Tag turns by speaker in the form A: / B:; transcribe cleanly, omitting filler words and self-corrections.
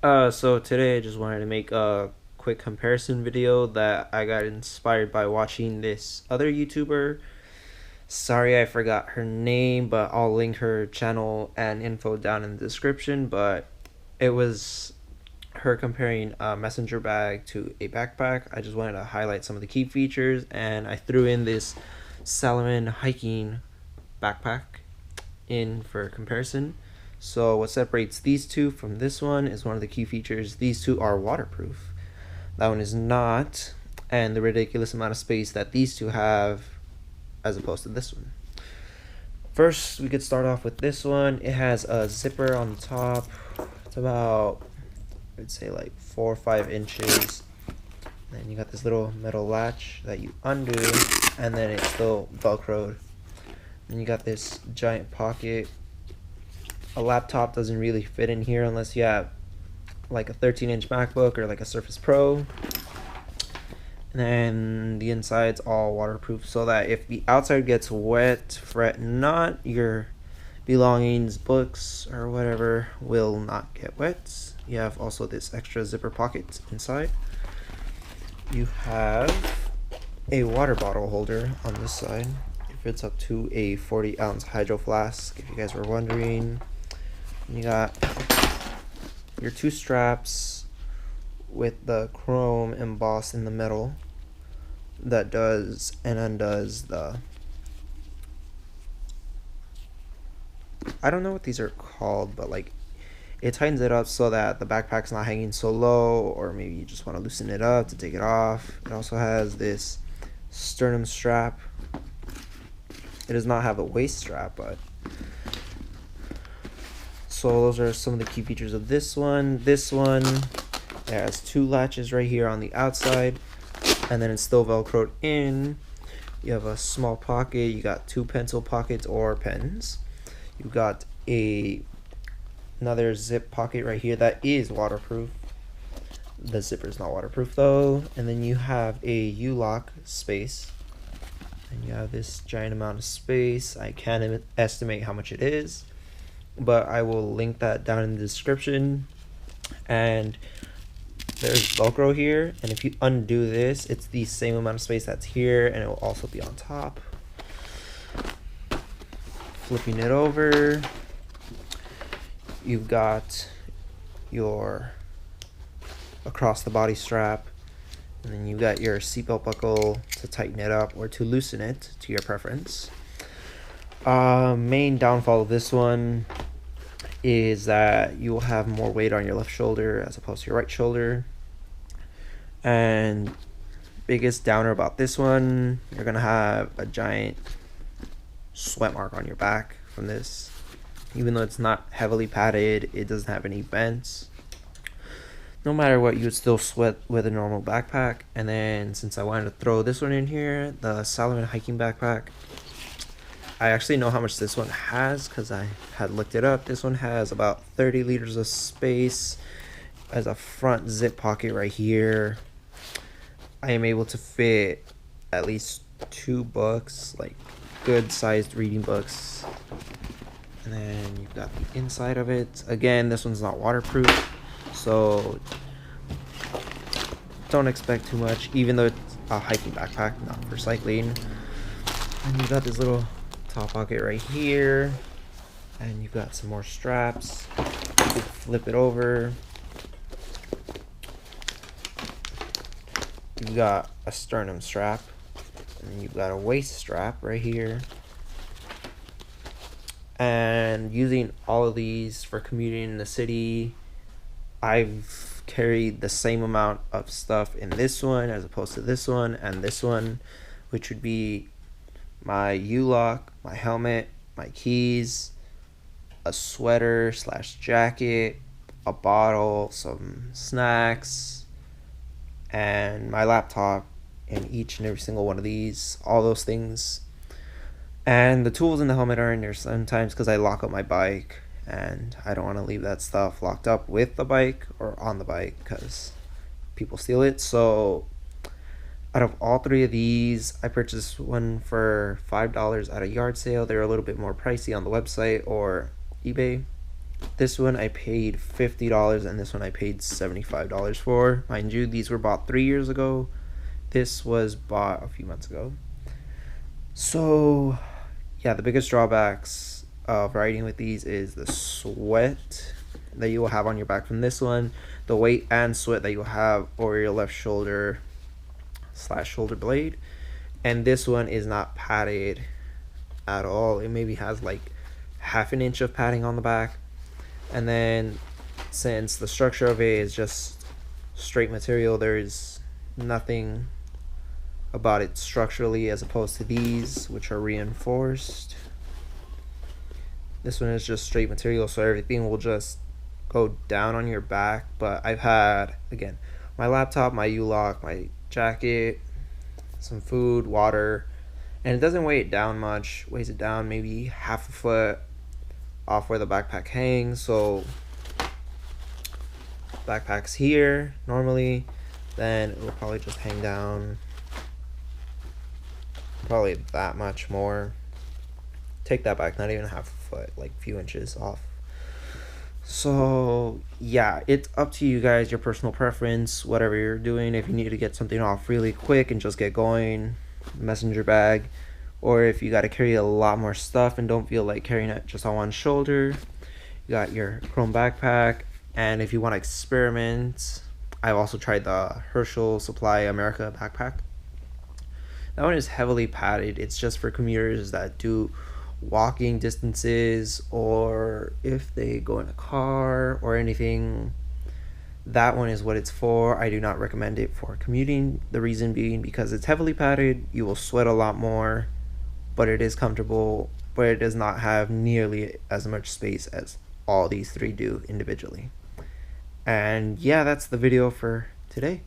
A: So today I just wanted to make a quick comparison video that I got inspired by watching this other YouTuber. Sorry I forgot her name, but I'll link her channel and info down in the description. But it was her comparing a messenger bag to a backpack. I just wanted to highlight some of the key features, and I threw in this Salomon hiking backpack in for comparison. So what separates these two from this one is one of the key features. These two are waterproof. That one is not, and the ridiculous amount of space that these two have as opposed to this one. First, we could start off with this one. It has a zipper on the top. It's about, I'd say like 4 or 5 inches. Then you got this little metal latch that you undo, and then it's still velcroed. Then you got this giant pocket. A laptop doesn't really fit in here unless you have like a 13-inch MacBook or like a Surface Pro. And then the inside's all waterproof so that if the outside gets wet, fret not, your belongings, books, or whatever will not get wet. You have also this extra zipper pocket inside. You have a water bottle holder on this side. It fits up to a 40-ounce hydro flask, if you guys were wondering. You got your 2 straps with the chrome embossed in the metal that does and undoes the, I don't know what these are called, but like it tightens it up so that the backpack's not hanging so low, or maybe you just want to loosen it up to take it off. It also has this sternum strap. It does not have a waist strap, but so those are some of the key features of this one. This one, it has 2 latches right here on the outside, and then it's still velcroed in. You have a small pocket. You got 2 pencil pockets or pens. You got another zip pocket right here that is waterproof. The zipper is not waterproof though. And then you have a U-lock space, and you have this giant amount of space. I can't estimate how much it is, but I will link that down in the description. And there's Velcro here, and if you undo this, it's the same amount of space that's here, and it will also be on top. Flipping it over, you've got your across the body strap, and then you got your seatbelt buckle to tighten it up or to loosen it to your preference. Main downfall of this one is that you will have more weight on your left shoulder as opposed to your right shoulder. And biggest downer about this one, you're gonna have a giant sweat mark on your back from this. Even though it's not heavily padded, it doesn't have any vents. No matter what, you would still sweat with a normal backpack. And then since I wanted to throw this one in here, the Salomon hiking backpack, I actually know how much this one has because I had looked it up. This one has about 30 liters of space as a front zip pocket right here. I am able to fit at least 2 books, like good sized reading books. And then you've got the inside of it. Again, this one's not waterproof, so don't expect too much, even though it's a hiking backpack, not for cycling. And you got this little top pocket right here, and you've got some more straps. You flip it over. You've got a sternum strap, and you've got a waist strap right here. And using all of these for commuting in the city, I've carried the same amount of stuff in this one as opposed to this one and this one, which would be my U-lock, my helmet, my keys, a sweater slash jacket, a bottle, some snacks, and my laptop in each and every single one of these. All those things. And the tools in the helmet are in there sometimes because I lock up my bike, and I don't want to leave that stuff locked up with the bike or on the bike because people steal it. So out of all 3 of these, I purchased one for $5 at a yard sale. They're a little bit more pricey on the website or eBay. This one I paid $50 and this one I paid $75 for. Mind you, these were bought 3 years ago. This was bought a few months ago. So yeah, the biggest drawbacks of riding with these is the sweat that you will have on your back from this one, the weight and sweat that you will have over your left shoulder / shoulder blade. And this one is not padded at all. It maybe has like half an inch of padding on the back. And then since the structure of it is just straight material, there is nothing about it structurally as opposed to these, which are reinforced. This one is just straight material, so everything will just go down on your back. But I've had, again, my laptop, my U-lock, my jacket, some food, water, and it doesn't weigh it down much. It weighs it down maybe half a foot off where the backpack hangs. So backpack's here normally, then it will probably just hang down probably that much more. Take that back, not even half a foot, like a few inches off. So yeah, it's up to you guys, your personal preference, whatever you're doing. If you need to get something off really quick and just get going, messenger bag, or if you got to carry a lot more stuff and don't feel like carrying it just on one shoulder, you got your chrome backpack. And if you want to experiment, I've also tried the Hershel Supply America backpack. That one is heavily padded. It's just for commuters that do walking distances, or if they go in a car or anything. That one is what it's for. I do not recommend it for commuting. The reason being because it's heavily padded, you will sweat a lot more, but it is comfortable, but it does not have nearly as much space as all these three do individually. And yeah, that's the video for today.